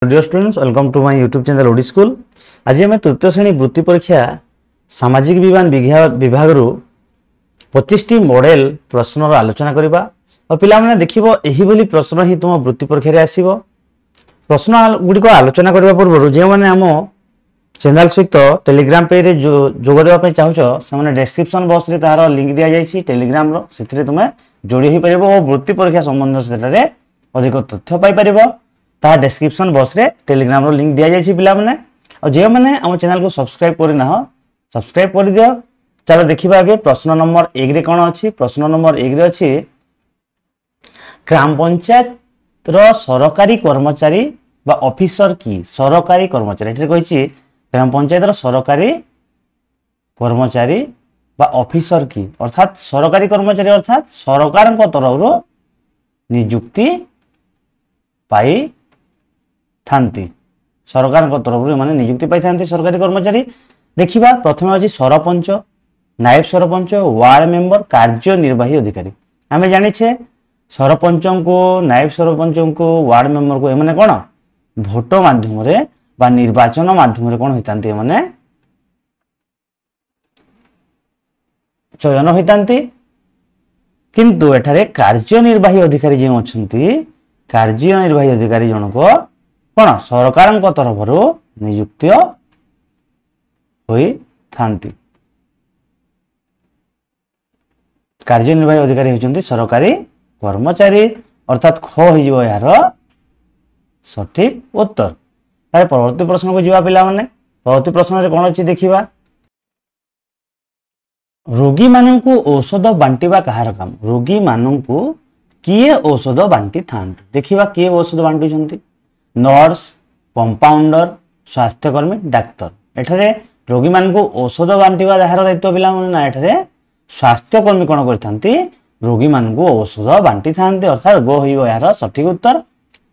Dear students, welcome to my YouTube channel OD school. आज आम तृतीय श्रेणी वृत्ति परीक्षा सामाजिक विज्ञान विभाग 25 टी मॉडल प्रश्न आलोचना करबा और पिला माने देखिबो एही भली प्रश्न ही तुम वृत्ति परीक्षा रे आसीबो। प्रश्न गुडी को आलोचना करबा पूर्व जे माने हम चैनल सहित टेलीग्राम पेज रे जोग देबा पे चाहछो से माने डिस्क्रिप्शन बॉक्स रे तार लिंक दिया जायछि टेलीग्राम रो, सेथिरे तुमे जोड़ी होई परिबो और वृत्ति परीक्षा संबंध सेटारे अधिक तथ्य पाई परिबो। ता डिस्क्रिप्शन बॉक्स रे टेलीग्राम रो लिंक दिया जायछि पिला माने। और जे माने हम चैनल को सब्सक्राइब करि ना हो सब्सक्राइब कर दियो। चलो देखिबा आगे प्रश्न नंबर 1 रे कोन अछि। प्रश्न नंबर 1 रे अछि ग्राम पंचायत रो सरकारी कर्मचारी बा ऑफिसर की सरकारी कर्मचारी एठे कहिछि ग्राम पंचायत रो सरकारी कर्मचारी बा ऑफिसर की अर्थात सरकारी कर्मचारी अर्थात सरकार को तरफ रो नियुक्ति पाई थांती सरकार को तरफ रो माने नियुक्ति पाई थांती सरकारी कर्मचारी। देखिबा प्रथम अछि सरपंच, नायब सरपंच, वार्ड मेंबर, कार्यनिर्वाही अधिकारी। आमे जानि छे सरपंच को, नायब सरपंच को, वार्ड मेंबर को एमाने कोन भोट माध्यम रे बा निर्वाचन माध्यम रे कोन होइतांती माने चयन होइतांती। किंतु एठारे कार्यनिर्वाही अधिकारी जे अछंती कार्यनिर्वाही अधिकारी जनको कोन सरकार को तरफ रो नियुक्त होई थांती। कार्यनिर्वाही अधिकारी होचंती सरकारी कर्मचारी अर्थात ख हो जिवो यार सठिक उत्तर। तारे परवर्ती प्रश्न को जिवा पिला माने परवर्ती प्रश्न रे कोन अछि देखिबा। रोगी माननकु औषध बांटीबा कहार काम। रोगी माननकु किए औषध बांटी थांती। देखिबा किए औषध बांटी छंती नर्स, कंपाउंडर, स्वास्थ्यकर्मी, डाक्टर। एठारे रोगी माननकु औषध बांटीबा जहार दायित्व पिला माने ना एठारे स्वास्थ्यकर्मी कोन करथांती रोगी माननकु औषध बांटी थांती अर्थात गो होइबो यार सठिक उत्तर।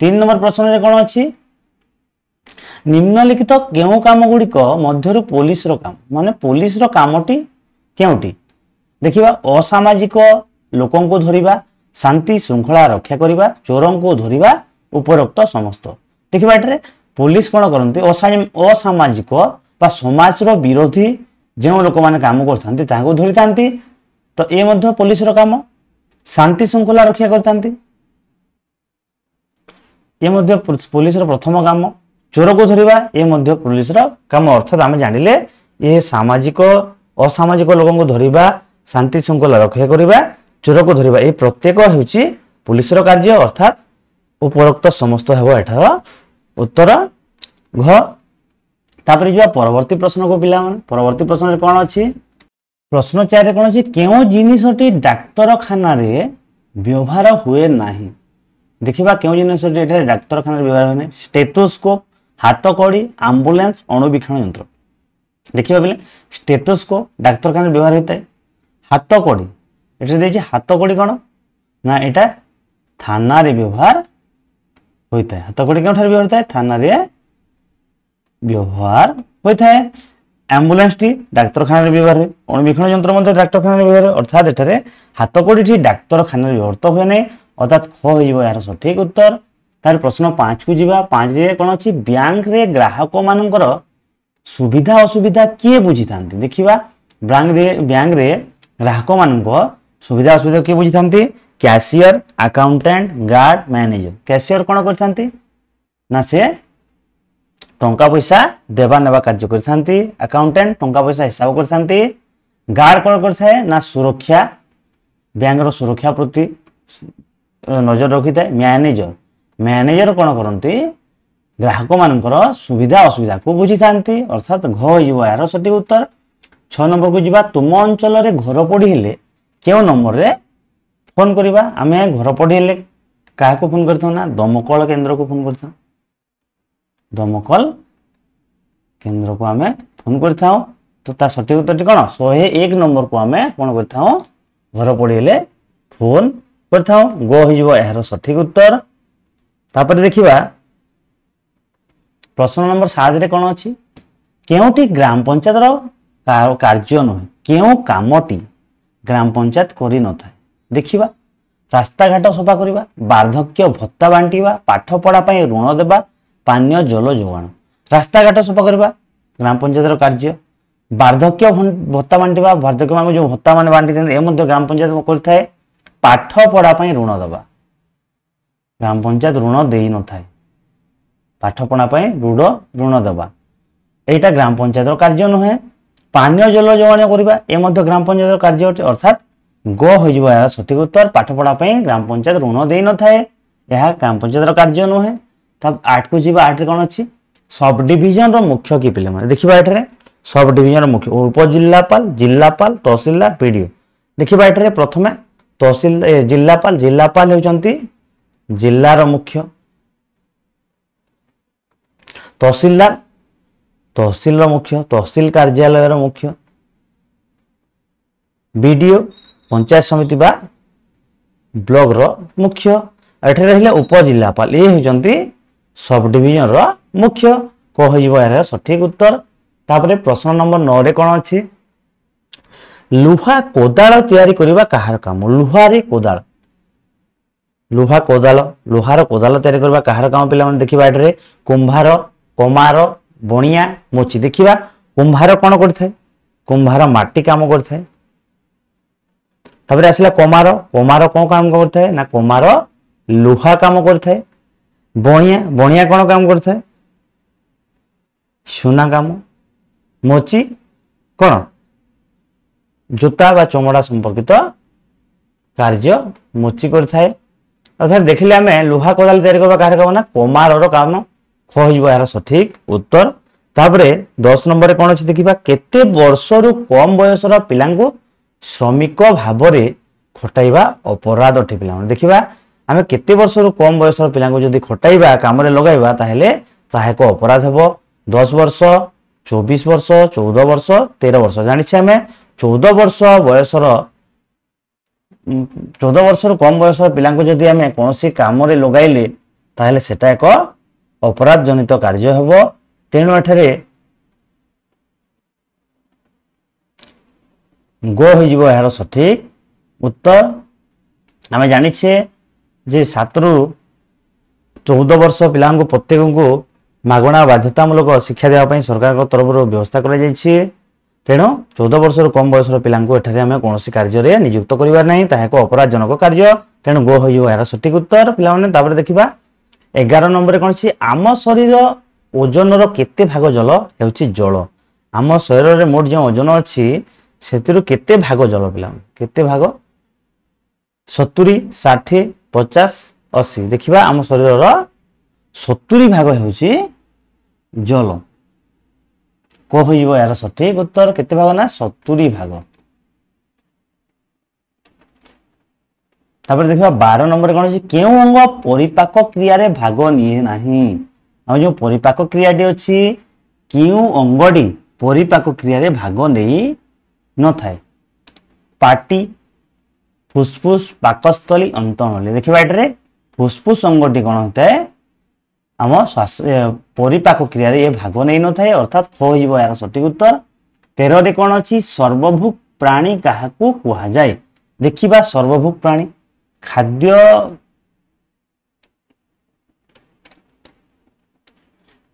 3 नंबर प्रश्न रे कोन अछि निम्नलिखित केउ काम गुडी को मध्यरु पुलिस रो काम माने पुलिस रो कामटी केउटी। देखिबा असामाजिक लोकन को धरिबा, शांति श्रृंखला रक्षा करिबा, चोरन को धरिबा, उपरोक्त समस्त। देखिबा एटरे पुलिस कोन करंती असामाजिक बा समाज रो विरोधी जे लोक माने काम करथांती ताको धरिथांती तो ए मध्य पुलिस रो काम। शांति श्रृंखला रक्षा करथांती ए मध्य पुलिस रो प्रथम काम। चोर को धरिबा ए मध्य पुलिस रो काम अर्थात आमे जानिले ए सामाजिक असामाजिक लोकन को धरिबा, शांति श्रृंखला रक्षा करिबा, चोर को धरिबा ए प्रत्येक हेउची पुलिस रो कार्य अर्थात उपरोक्त समस्त हेबो एठार उत्तर घ। तापर जो परवर्ती प्रश्न को पिला माने परवर्ती प्रश्न रे कोन अछि प्रश्न 4 रे कोन अछि केउ जिनिसटी डाक्तरखाना रे व्यवहार हुए नाही। देखिबा केउ जिनिसटी एठारे डाक्तरखाना रे व्यवहार हुए नाही स्टेथोस्कोप, हाथकड़ी, एम्बुलेंस, अणुवीक्षण यंत्र। देखिबा बेले स्टेथोस्कोप डाक्तरखाना रे व्यवहार होइताय। हाथकड़ी एठे देछि हाथकड़ी कोन ना एटा थाना रे व्यवहार होइताय। हाथकड़ी केउठार व्यवहार होइताय थाना रे व्यवहार होइताय। एम्बुलेंस टी डाक्तरखाना रे व्यवहार होय, अणुवीक्षण यंत्र मध्ये डाक्तरखाना रे व्यवहार अर्थात एठारे हाथकड़ी टी डाक्तरखाना रे व्यवहार हुए नै अर्थात ख होइबो यार सठिक उत्तर। तार प्रश्न 5 को जिबा। 5 रे कोन अछि बैंक रे ग्राहक मानकर सुविधा असुविधा किए बुझी थांती। देखिबा बैंक रे ग्राहक मानक सुविधा असुविधा किए बुझी थांती cashier, accountant, guard, manager. Cashier कोन करथांती ना से टंका पैसा देबा नेबा कार्य करथांती, अकाउंटेंट टंका पैसा हिसाब करथांती, गार्ड कोन करथाय ना सुरक्षा बैंक रो सुरक्षा प्रति नजर रखिथाय, मैनेजर कोन करंती ग्राहक मानकर सुविधा असुविधा को बुझी थांती अर्थात घ होइबो यार सठिक उत्तर। 6 नंबर को जिबा तुम अंचल रे घर पड़ी हेले केउ नंबर रे फोन करिबा। आमे घर पड़ी हेले काहा को फोन करथौ ना दमकल केंद्र को फोन करथौ। दमकल केंद्र को आमे फोन करथौ तो ता सठिक उत्तर कोन 101 नंबर को आमे कोन करथौ घर पड़ी हेले फोन करथौ गो होइबो यार सठिक उत्तर। तापर देखिबा प्रश्न नंबर 7 रे कोन अछि केउटी ग्राम पंचायत रो कार्य न केउ कामटी ग्राम पंचायत करि न थाए। देखिबा रास्ता घाट सफा करिबा, वार्धक्य भत्ता बांटीबा, पाठ पढ़ा पई ऋण देबा, पानीय जल जोगाण। रास्ताघाट सफा करवा ग्राम पंचायत कार्य। वार्धक्य भत्ता बांटा वार्धक्य मान जो भत्ता मान बांटी ग्राम पंचायत कर। पाठ पढ़ा ऋण दबा ग्राम पंचायत ऋण दे न था पाठ पढ़ा ऋण दबा एटा ग्राम पंचायत कार्य नुहे। पानीय जल जोगाण करवा ए ग्राम पंचायत कार्य अटे अर्थात ग हो यार सठिक उत्तर पाठ पढ़ा ग्राम पंचायत ऋण दे न थाए यह ग्राम पंचायत कार्य नुहे। तब 8 को जी 8 कौन अच्छी सब डिविजन मुख्य कि पे देखा ये सब डिविजन मुख्य उपजिलापाल जिलापाल तहसीलदार पीडीओ। देखा ये प्रथम तहसील जिलापाल जिलापाल होती जिलार मुख्य। तहसीलदार तहसील मुख्य तहसील कार्यालय मुख्य। बीडीओ पंचायत समिति बा ब्लॉक रो मुख्य। एठे रहिले उपजिलापाल ये होती सब डिविजन मुख्य कह यार सठिक उत्तर। तापरे प्रश्न नंबर 9 रे कौन अच्छी लुहा कोदाल तैयारी करबा काहार काम। लुहारे कोदाल लुहा कोदाल लुहार कोदाल तैयारी करबा काहार काम पिला माने देखिबा एठरे कुंभार कमार बणिया मोची। देखिबा कुंभार कौन करथाय कुंभार माटी काम करथाय। तापरे आसला कमार कमार कौन काम करथाय ना कमार लुहा काम करथाय। बणिया बणिया कौन काम करथाय सुना काम। मोची कौन जूता बा चमड़ा संपर्कित कार्य मोची करथाय। अर्थात देखिले आम लुहा कोदाल तैयारी करबा काहार काम ना कमार काम ख यार सठिक उत्तर। तापरे 10 नंबर कौन अच्छी देखिबा केते वर्षरु कम बयसर पिलांकु श्रमिक भाव में खटाइबा अपराध अटे पिला देखिबा आमे केते वर्षरु कम बयसर पिलांकु जदि खटाइबा काम रे लगाइबा ताहेले ताहेको अपराध हेबो 10 वर्ष 24 वर्ष 14 वर्ष 13 वर्ष। जानिछे आमे 14 वर्ष बयसर 14 वर्षरु कम बयसर पिलांकु जदि आमे कोनोसी काम रे लगाइले ताहेले सेटा एक अपराध जनित कार्य हेबो। तेणु एठारे गो हो यार सठिक उत्तर। आमे जानिछे जे 7 रु 14 वर्ष पिलांकु प्रत्येक को मागणा बाध्यतामूलक शिक्षा देवाई सरकार तरफ व्यवस्था कर। तेणु 14 वर्ष कम बयसर पिलांकु एठारे आमे कोनोसी कार्य रे नियुक्त करिवार नाही ताहा एक अपराधजनक कार्य। तेणु गो हो यार सठिक उत्तर पिला माने। तापर देखिबा 11 नंबर कौन छि आम शरीर ओजन रो केते भाग जल हेउछि जल। आम शरीर रे मोट जो ओजन अछि सेतिरु केते भाग जल पिला केते भाग 70 60 50 80। देखिबा आम शरीर रो 70 भाग हेउछि जल कह यार सठिक उत्तर केते भाग ना 70 भाग। तापर देखिबा 12 नंबर कौन अछि केउ अंग परिपाक क्रिया रे भाग निये नाही। आ जो परिपाक क्रियाटी अछि केउ अंगडी परिपाक क्रिया रे भाग नेई न थाए। पाटी फुसफुस पाकस्थली अंतनली। देखिबा एटरे फुसफुस अंगटी कोन होता है आम श्वास परिपाक क्रिया रे ये भाग नहीं न थाए अर्थात ख हो यार सठिक उत्तर। 13 रे कौन अछि सर्वभुक प्राणी काहाकू कुहा जाए। देखिबा सर्वभुक प्राणी खाद्य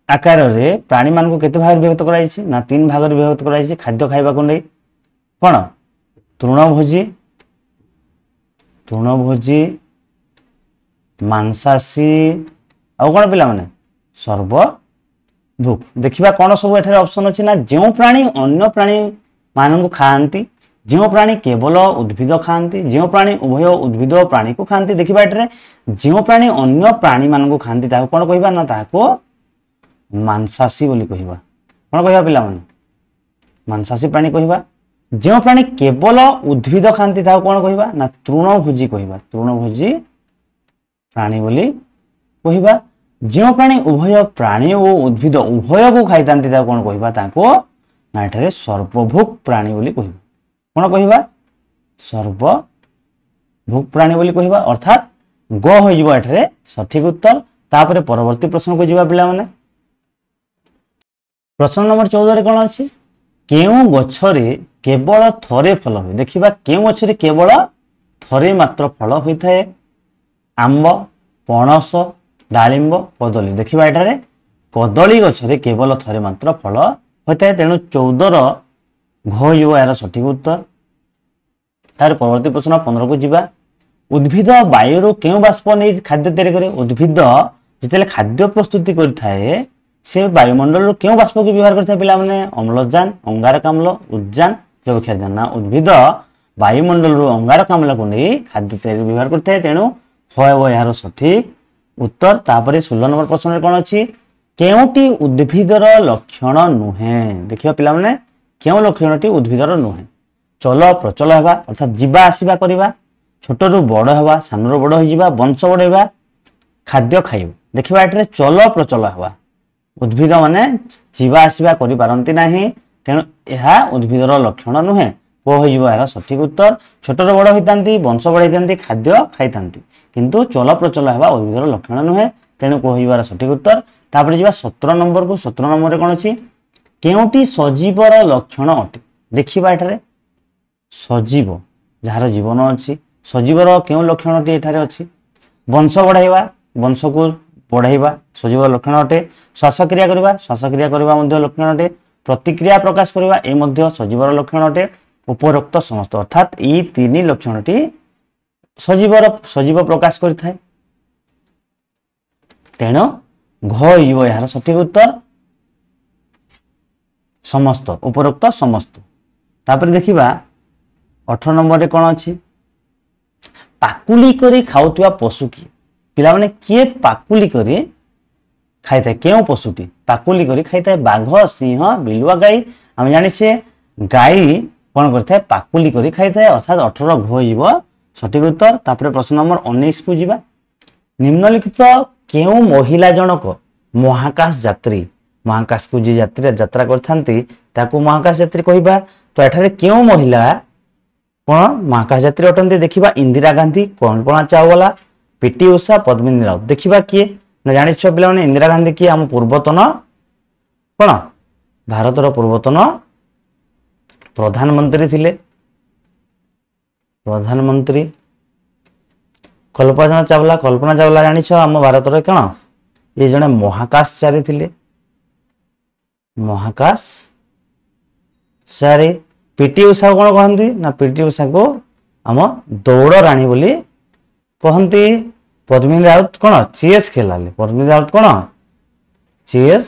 आकार रे प्राणी मान को केते भाग विभक्त कराई छी ना 3 भाग रे विभक्त कराई छी। खाद्य खाइबा को नै कोन तृणभोजी मांसाशी आउ कौन पिला माने सर्वभुक। देखिबा कौन सब एठारे ऑप्शन अछि ना जो प्राणी अन्य प्राणी मानन को खाआंती जो प्राणी केवल उद्भिद खाआंती जो प्राणी उभय उद्भिद प्राणी को खाआंती। देखिबा एठारे जो प्राणी अन्य प्राणी मानन को खाआंती ताको कोन कहिबा ना ताको मांसाशी बोली कहिबा। कोन कहिबा पिला माने मांसाशी प्राणी कहिबा। जो प्राणी केवल उद्भिद खाआंती ताको कोन कहिबा ना तृणभोजी कहिबा। तृणभोजी प्राणी बोली कहिबा। जो प्राणी उभय प्राणी और उद्भिद उभय को खाइतांती ताको कोन कहिबा ताको ना एठारे सर्वभुक प्राणी बोली कहिबा। कोन कहिबा सर्वभुक प्राणी बोली कहिबा अर्थात ग हो जिवो एठारे सठिक उत्तर। तापरे परवर्ती प्रश्न को जिबा पिला माने प्रश्न नंबर 14 रे कोन अछि केउ गछरे केवल थरे फल होय। देखिबा केउ गछरे केवल थरे मात्र फल होय थाए आंब पणस डालिंब कदली। देखिबा एठारे कदली गछरे केवल थरे मात्र फल होता है। तेणु 14 घ हो यार सठिक उत्तर। तार परवर्ती प्रश्न 15 को जीवा। उद्भिद वायु क्यों बाष्प नहीं खाद्य तैयारी करे? उद्भिद जिते खाद्य प्रस्तुति करथाए से वायुमंडल क्यों बाष्प को व्यवहार करता है? पिला माने अम्लजान, अंगारकाम्ल, उद्जान, जैवक्षारजान ना उद्भिद वायुमंडल अंगारकाम्ल को नहीं खाद्य तैयारी व्यवहार करता है। तेणु हो यार सठिक उत्तर। तापर 16 नंबर प्रश्न कौन अच्छी? केउटी उद्भिदर लक्षण नुहे? देखिए पिला माने क्यों लक्षणटी उद्भिदर नुहे? चल प्रचल हेबा अर्थात जीवा आसीबा करिबा, छोट रु बड़ हेबा, सान रु बड़ होइबा, वंश बढ़ेबा, खाद्य खाइबा। देखिबा एटरे चल प्रचल हेबा। उद्भिद माने जीवा आसीबा करि पारंती नाही, तेणु एहा उद्भिदर लक्षण नुहे। को होइबो यार सठिक उत्तर। छोट रु बड़ होइतांती, वंश बढ़ाइतांती, खाद्य खाइतांती, किंतु चल प्रचल हेबा उद्भिदर लक्षण नुहे। तेणु को होइबो यार सठिक उत्तर। तापर जीवा 17 नंबर को। 17 नंबर रे कोन अछि? केउटी सजीवर लक्षण अटे? देखिबा एटारे सजीव जार जीवन अच्छी, सजीवर क्यों लक्षणटी एठारे अच्छी? वंश बढ़ाइबा, वंश को बढ़ाइबा सजीव लक्षण अटे। श्वासक्रिया करबा, श्वासक्रिया करबा मध्य लक्षण अटे। प्रतिक्रिया प्रकाश करबा ए मध्य सजीवर लक्षण अटे। उपरोक्त समस्त अर्थात ई तीन लक्षणटी सजीव प्रकाश करिथाय। तेणु घ होइबो यार सठिक उत्तर। समस्त उपरोक्त समस्त। तापर देखिबा 18 नंबर रे कोन अछि? पाकुली करी खाउतवा पशु की? पिला माने किए पाकुली करी खाइता? केउ पशुटी पाकुली करी खाइता? बाघ, सिंह, बिलुआ गाई। हम जानि से गाई कोन करथाय? पाकुली करी खाइता। अर्थात 18 घ होइबो सठिक उत्तर। तापर प्रश्न नंबर 19 को जीवा। निम्नलिखित केउ महिला जनक महाकाश यात्री? महाकाश को जी यात्रा करथांती ताकू महाकाश यात्री कहिबा। तो एठारे केउ महिला कौन महाकाश यात्री अटंती? देखिबा इंदिरा गांधी, कल्पना चावला, पीटी उषा, पद्मिनी राउत। देखिबा किए ना जानिछ पिला माने इंदिरा गांधी किए? हम पूर्वतन कौन भारतर पूर्वतन प्रधानमंत्री थिले। प्रधानमंत्री कल्पना चावला जानिछ हम भारतर कौन ये जने महाकाशचारी थिले। महाकाशचारी। पीटी उषा कौन कहती ना? पीटी उषा को आम दौड़ राणी बोली कहती। पद्मिनी राउत कौन? चेस खेलाली। पद्मिनी राउत कौन? चेस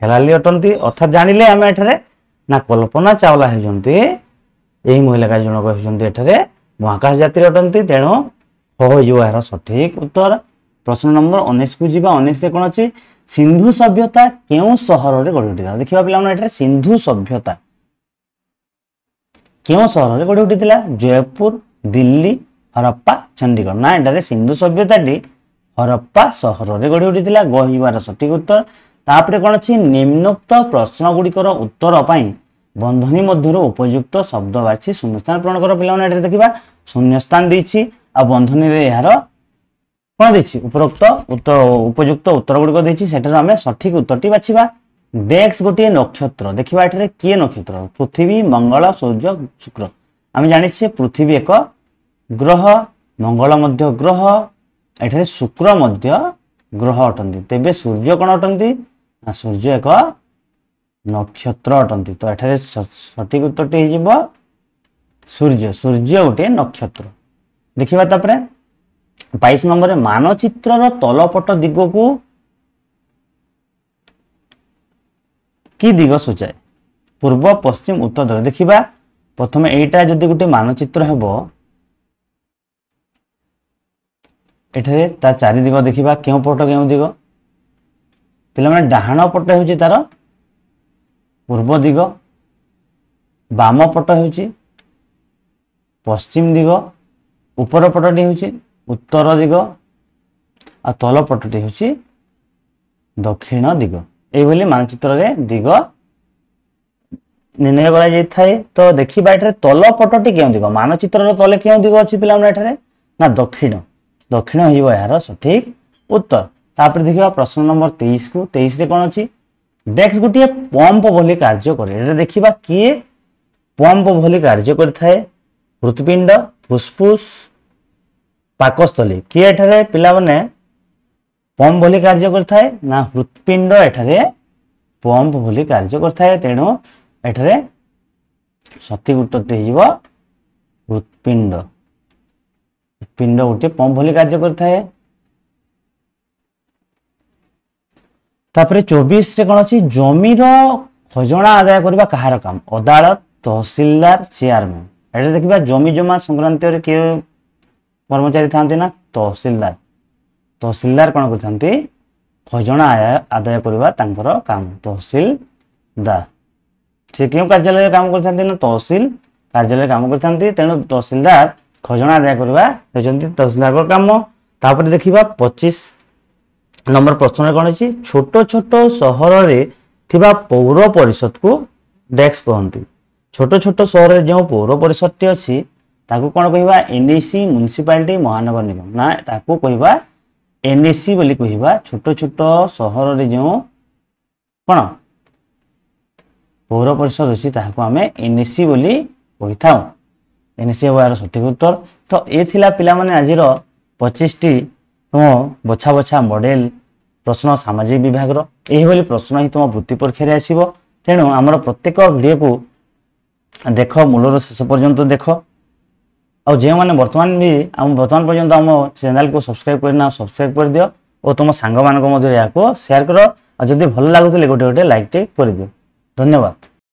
खेलाली अटंती। अर्थात जानिले आम एठारे ना कल्पना चावला होइजंती एही महिला का जनक होइजंती एठारे महाकाश यात्री अटंती। तेणु होइजो यार सठिक उत्तर। प्रश्न नंबर 19 को जीवा। 19 रे कोन अछि? सिंधु सभ्यता केउ शहर रे गढि उठिता? देखिबा पिला माने एठारे सिंधु सभ्यता क्यों सहर में गढ़ी उठी? जयपुर, दिल्ली, हरप्पा, चंडीगढ़ ना एटारे सिंधु सभ्यताटी हरप्पा सहर में गढ़ी उठी। गहिबार सठिक उत्तर। तापरे कौन अच्छी? निम्नोक्त प्रश्न गुड़िकर उत्तर पाई बंधनी मध्य उपयुक्त शब्द बाछि शून्यस्थान पूरण कर। पे देखा शून्यस्थान देछि आ बंधनी यार कौन देछि? उपरोक्त उपयुक्त उत्तर गुड़िक देछि। सेठार आमे सठिक उत्तरटी बाछिबा। डेक्स गोटे नक्षत्र। देखिबा एठारे किए नक्षत्र? पृथ्वी, मंगल, सूर्य, शुक्र। आम जानिछे पृथ्वी एक ग्रह, मंगल मध्य ग्रह, एठारे शुक्र मध्य ग्रह अटंती। तेबे सूर्य कौन अटंती? सूर्य एक नक्षत्र अटंती। तो एठारे सठिक उत्तरटी हो सूर्य। सूर्य गोटे नक्षत्र। देखिबा तापरे 22 नंबर मानचित्रर तलपट दिग को कि दिग सूचाए? पूर्व, पश्चिम, उत्तर, दक्षिण। देखिबा प्रथम एटा जदि गोटे मानचित्र हेबो एठारे तार चारि दिग देखिबा केउ पट केउ दिग? पिला माने डाहाण पट हेउची तार पूर्व दिग, बाम पट हेउची पश्चिम दिग, ऊपर पटटी हेउची उत्तर दिग आ तल पटटी हेउची दक्षिण दिग। एइभली मानचित्र रे दिग निर्णय करा जाय थाए। तो देखिबा एठारे तल पटटी केउ दिग? मानचित्र रो तले केउ दिग अछि पिला माने एठारे? ना दक्षिण। दक्षिण होइबो यार सठिक उत्तर। तापर देखिबा प्रश्न नंबर 23 को। 23 रे कोन अछि? डेक्स गोटे पंप भली कार्य करे। एटा देखिबा किए पंप भली कार्य करथाए? हृत्पिंड, फुसफुस, पाकस्थली। किए एठारे पिला माने पंप भली कार्य करथाए ना हृत्पिंड एठारे पंप भली कार्य करथाए तेणु एठारे सठिक उत्तरटी हो हृत्पिंड। पिंड गोटे पंप भली कार्य करथाए। तापरे 24 रे कोन अछि जमीर खजना आदाय करबा कहार काम अदालत तहसीलदार चेयरमैन। एटा देखिबा जमी जमा संक्रांति रे के कर्मचारी थांती ना तहसीलदार। तहसीलदार कोन करथांती खजना आदाय करबा तांकर काम तहसीलदार। से क्यों कार्यालय काम करथांती ना तहसील कार्यालय काम करथांती तेणु तहसीलदार खजना आदाय करबा हेचंती तहसीलदार को काम। तापर देखिबा 25 नंबर प्रश्न रे कोन अछि छोट छोट शहर रे थिबा पौर परिषद को डेस्क कहंती। छोट छोट शहर रे जो पौर परिषद टी अछि ताकू कोन कहिबा एनईसी म्युनिसिपालिटी महानगर निगम ना ताकू कहिबा एनईसी बोली कहिबा। छोट छोट शहर रे जो कोन पौर परिषद अछि ताकू हमें एनईसी बोली कहिथाउ। एनईसी होबार सठिक उत्तर। तो ए थिला पिला माने आजिर 25 टी तुम बछा बछा मॉडल प्रश्न सामाजिक विभाग रो एही बोली प्रश्न ही तुम वृत्ति परीक्षा रे आसीबो। तेणु हमर प्रत्येक वीडियो को देख मूलर शेष पर्यंत देख। और जे माने वर्तमान भी हम वर्तमान पर्यंत हम चैनल को सब्सक्राइब करना सब्सक्राइब कर दियो और तुम सांग मान को मध्य या को शेयर करो। और जदि भल लागुतले गोटे गोटे लाइक टे कर दियो। धन्यवाद।